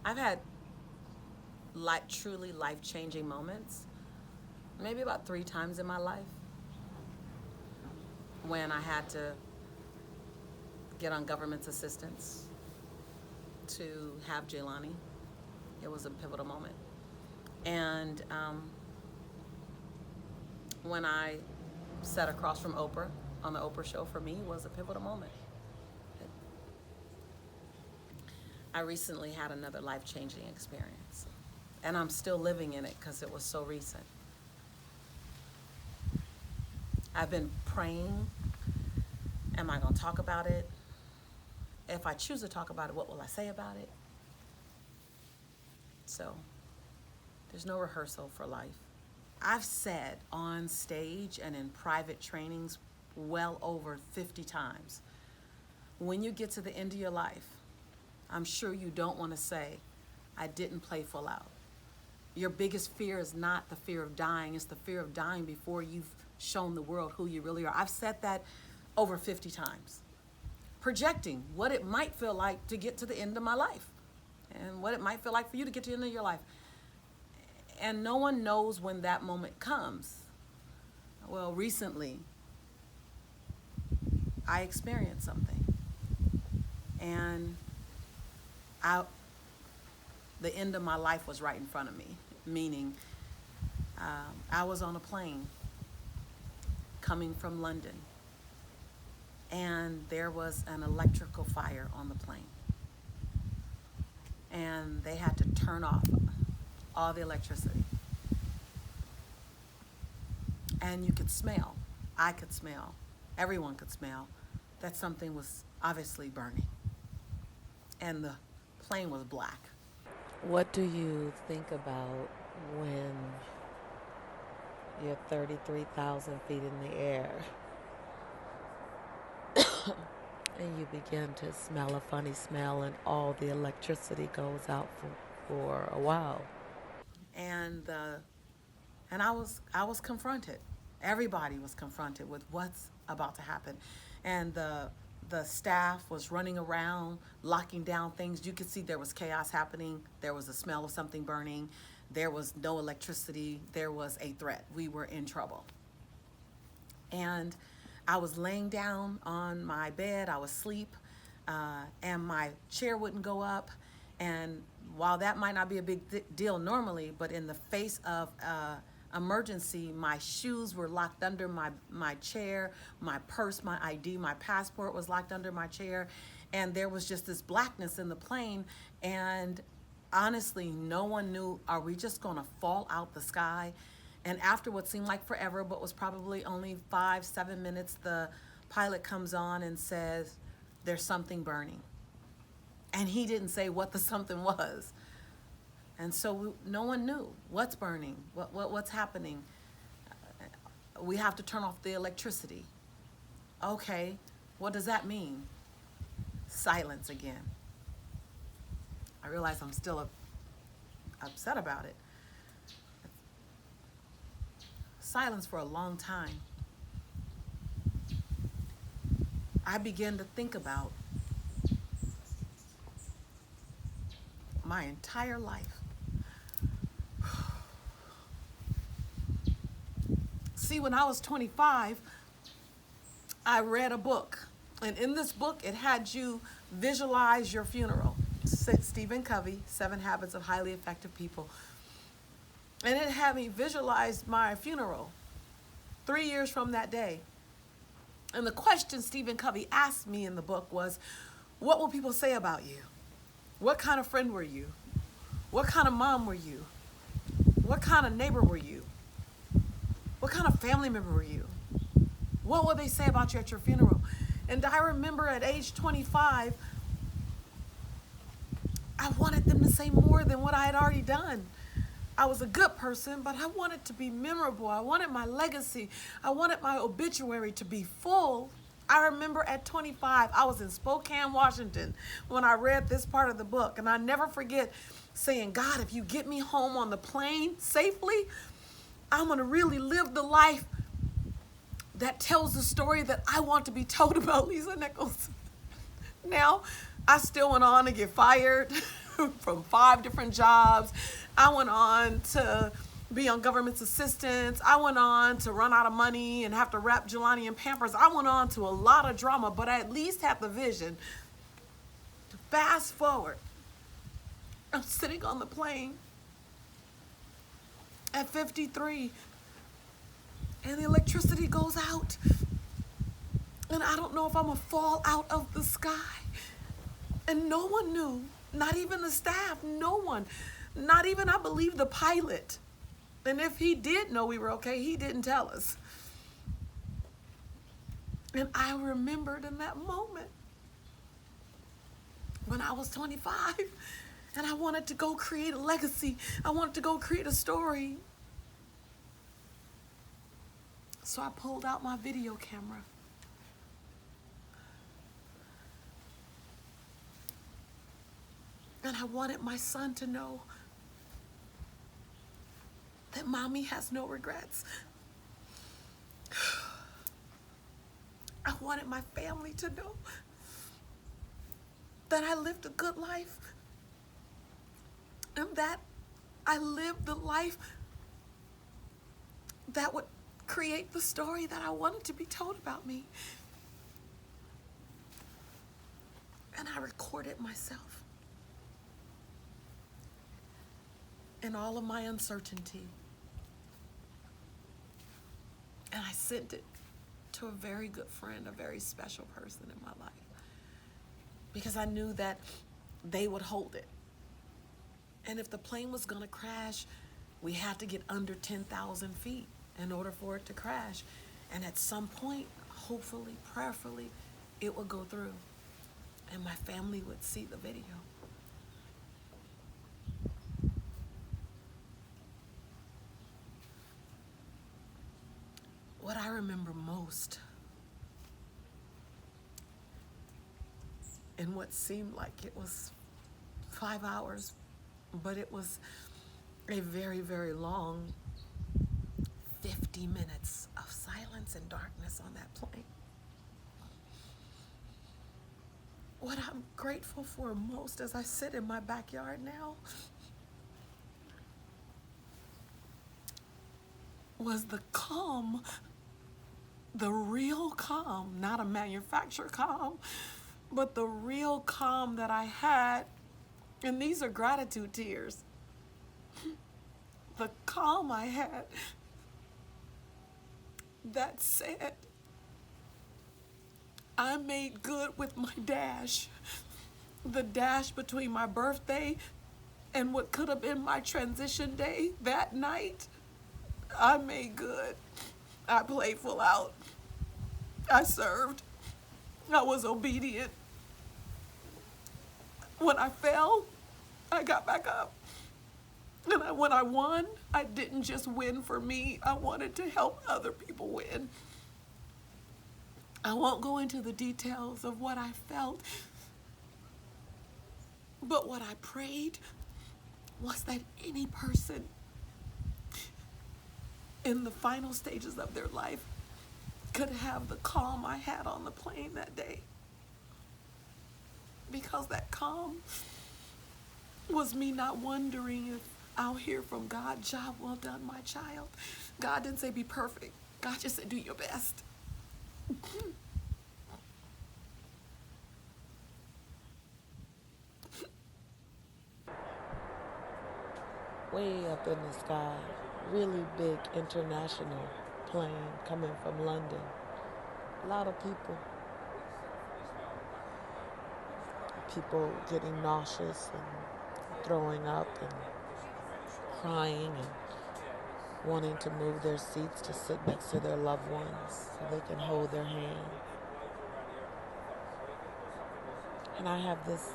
I've had truly life-changing moments, maybe about 3 times in my life, when I had to get on government's assistance to have Jaylani. It was a pivotal moment. And when I sat across from Oprah on the Oprah show, for me was a pivotal moment. I recently had another life-changing experience, and I'm still living in it because it was so recent. I've been praying, am I going to talk about it? If I choose to talk about it, what will I say about it? So there's no rehearsal for life. I've said on stage and in private trainings well over 50 times, when you get to the end of your life, I'm sure you don't want to say, I didn't play full out. Your biggest fear is not the fear of dying, it's the fear of dying before you've shown the world who you really are. I've said that over 50 times, projecting what it might feel like to get to the end of my life and what it might feel like for you to get to the end of your life. And no one knows when that moment comes. Well, recently, I experienced something. And the end of my life was right in front of me, meaning I was on a plane coming from London, and there was an electrical fire on the plane. And they had to turn off all the electricity. And you could smell, I could smell, everyone could smell that something was obviously burning. And the plane was black. What do you think about when you're 33,000 feet in the air and you begin to smell a funny smell and all the electricity goes out for a while? And I was confronted. Everybody was confronted with what's about to happen. And the staff was running around, locking down things. You could see there was chaos happening. There was a smell of something burning. There was no electricity. There was a threat. We were in trouble. And I was laying down on my bed. I was asleep, and my chair wouldn't go up. And while that might not be a big deal normally, but in the face of emergency, my shoes were locked under my chair, my purse, my ID, my passport was locked under my chair, and there was just this blackness in the plane. And honestly, no one knew, are we just gonna fall out the sky? And after what seemed like forever, but was probably only 5-7 minutes, the pilot comes on and says, there's something burning. And he didn't say what the something was. And so no one knew what's burning, what's happening. We have to turn off the electricity. Okay, what does that mean? Silence again. I realize I'm still upset about it. Silence for a long time. I began to think about my entire life. See, when I was 25, I read a book. And in this book, it had you visualize your funeral. Stephen Covey, 7 Habits of Highly Effective People. And it had me visualize my funeral 3 years from that day. And the question Stephen Covey asked me in the book was, what will people say about you? What kind of friend were you? What kind of mom were you? What kind of neighbor were you? What kind of family member were you? What will they say about you at your funeral? And I remember at age 25, I wanted them to say more than what I had already done. I was a good person, but I wanted to be memorable. I wanted my legacy. I wanted my obituary to be full. I remember at 25, I was in Spokane, Washington, when I read this part of the book. And I never forget saying, God, if you get me home on the plane safely, I'm going to really live the life that tells the story that I want to be told about Lisa Nichols. Now, I still went on to get fired. from 5 different jobs. I went on to be on government's assistance. I went on to run out of money and have to wrap Jelani in Pampers. I went on to a lot of drama, but I at least had the vision to fast forward. I'm sitting on the plane at 53 and the electricity goes out. And I don't know if I'm gonna fall out of the sky. And no one knew, not even the staff, no one, not even, I believe, the pilot. And if he did know we were okay, he didn't tell us. And I remembered in that moment when I was 25 and I wanted to go create a legacy. I wanted to go create a story. So I pulled out my video camera. And I wanted my son to know that mommy has no regrets. I wanted my family to know that I lived a good life and that I lived the life that would create the story that I wanted to be told about me. And I recorded myself in all of my uncertainty. And I sent it to a very good friend, a very special person in my life, because I knew that they would hold it. And if the plane was gonna crash, we had to get under 10,000 feet in order for it to crash. And at some point, hopefully, prayerfully, it would go through and my family would see the video. What I remember most, and what seemed like it was 5 hours, but it was a very, very long 50 minutes of silence and darkness on that plane. What I'm grateful for most as I sit in my backyard now was the calm, the real calm, not a manufactured calm, but the real calm that I had. And these are gratitude tears. The calm I had that said, I made good with my dash. The dash between my birthday and what could have been my transition day that night. I made good. I played full out. I served. I was obedient. When I fell, I got back up. And when I won, I didn't just win for me. I wanted to help other people win. I won't go into the details of what I felt, but what I prayed was that any person in the final stages of their life could have the calm I had on the plane that day. Because that calm was me not wondering if I'll hear from God, job well done, my child. God didn't say be perfect. God just said do your best. Way up in the sky, really big international plane coming from London. A lot of people getting nauseous and throwing up and crying and wanting to move their seats to sit next to their loved ones so they can hold their hand. And I have this,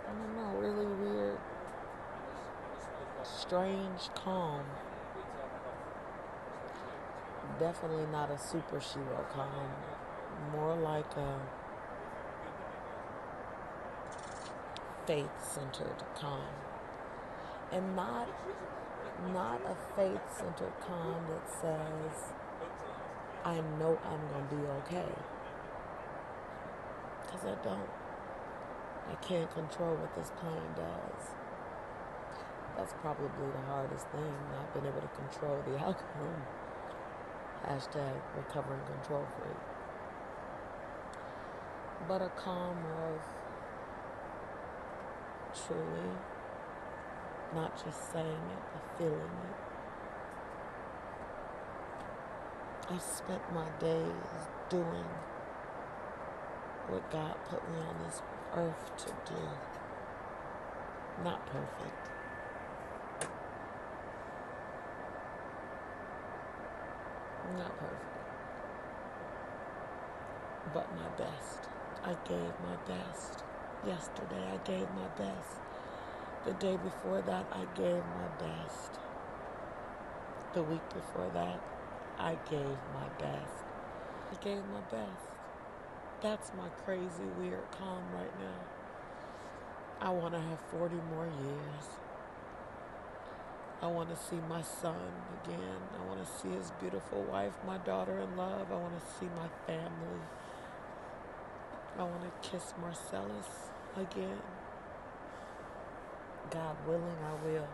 I don't know, really weird, strange calm. Definitely not a superhero calm. More like a faith-centered calm. And not a faith-centered calm that says, I know I'm going to be okay. Because I don't. can't control what this plane does. That's probably the hardest thing, not being able to control the outcome. Hashtag recovering control freak. But a calm of truly not just saying it, but feeling it. I spent my days doing what God put me on this earth to do. Not perfect. Not perfect. But my best. I gave my best. Yesterday I gave my best. The day before that I gave my best. The week before that I gave my best. I gave my best. That's my crazy, weird calm right now. I want to have 40 more years. I want to see my son again. I want to see his beautiful wife, my daughter in love. I want to see my family. I want to kiss Marcellus again. God willing, I will.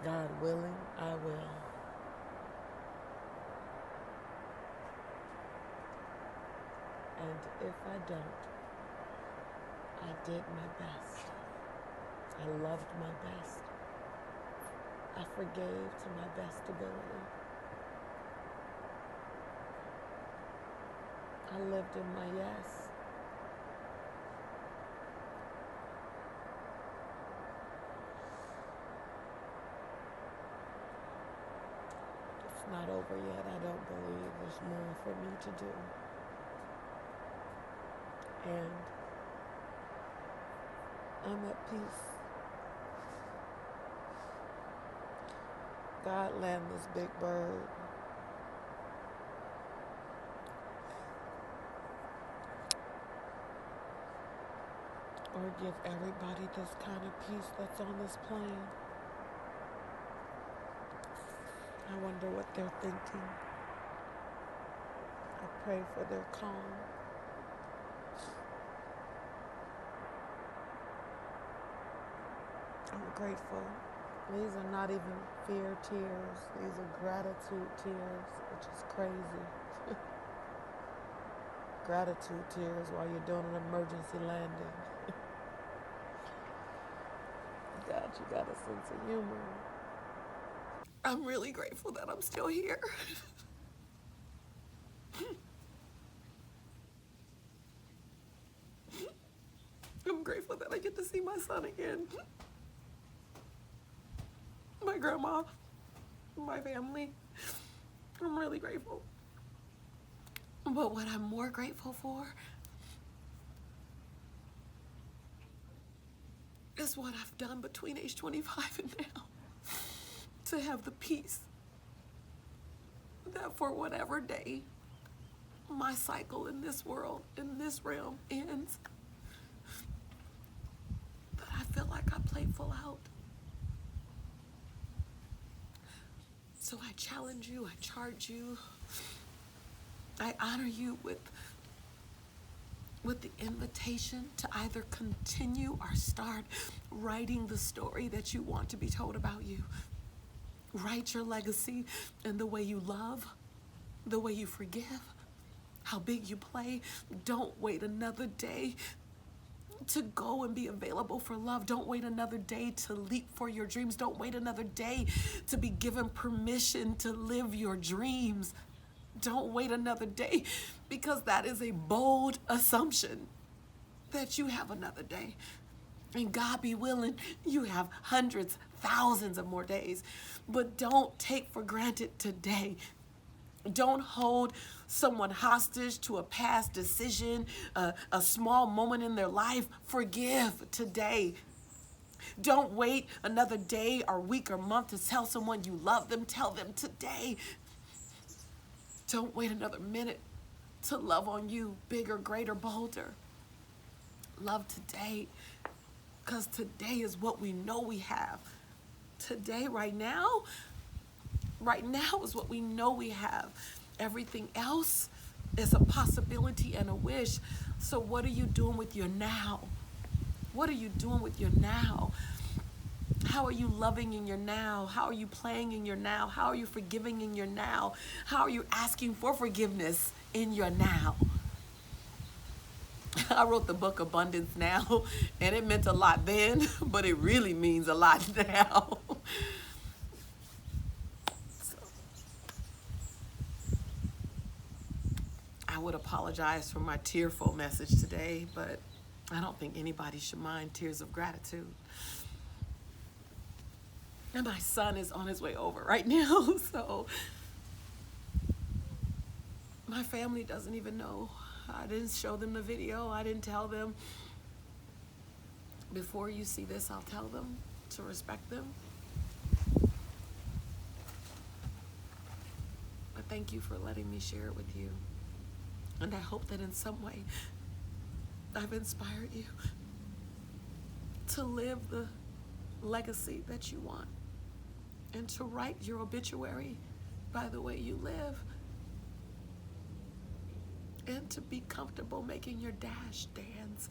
God willing, I will. And if I don't, I did my best. I loved my best. I forgave to my best ability. I lived in my yes. It's not over yet. I don't believe there's more for me to do. And I'm at peace. God land this big bird. Or give everybody this kind of peace that's on this plane. I wonder what they're thinking. I pray for their calm. I'm grateful. These are not even fear tears. These are gratitude tears, which is crazy. Gratitude tears while you're doing an emergency landing. God, you got a sense of humor. I'm really grateful that I'm still here. I'm grateful that I get to see my son again. My grandma, my family. I'm really grateful. But what I'm more grateful for is what I've done between age 25 and now. To have the peace that for whatever day my cycle in this world, in this realm ends, that I feel like I played full out. So I challenge you, I charge you, I honor you with the invitation to either continue or start writing the story that you want to be told about you. Write your legacy in the way you love, the way you forgive, how big you play. Don't wait another day to go and be available for love. Don't wait another day to leap for your dreams. Don't wait another day to be given permission to live your dreams. Don't wait another day, because that is a bold assumption that you have another day. And God be willing, you have hundreds, thousands of more days. But don't take for granted today. Don't hold someone hostage to a past decision, a small moment in their life. Forgive today. Don't wait another day or week or month to tell someone you love them. Tell them today. Don't wait another minute to love on you, bigger, greater, bolder. Love today, because today is what we know we have. Today, right now is what we know we have. Everything else It's a possibility and a wish. So what are you doing with your now? What are you doing with your now? How are you loving in your now? How are you playing in your now? How are you forgiving in your now? How are you asking for forgiveness in your now? I wrote the book Abundance Now, and it meant a lot then, but it really means a lot now. So I would apologize for my tearful message today, but I don't think anybody should mind tears of gratitude. And my son is on his way over right now, so my family doesn't even know. I didn't show them the video. I didn't tell them. Before you see this, I'll tell them to respect them. But thank you for letting me share it with you. And I hope that in some way I've inspired you to live the legacy that you want and to write your obituary by the way you live and to be comfortable making your dash dance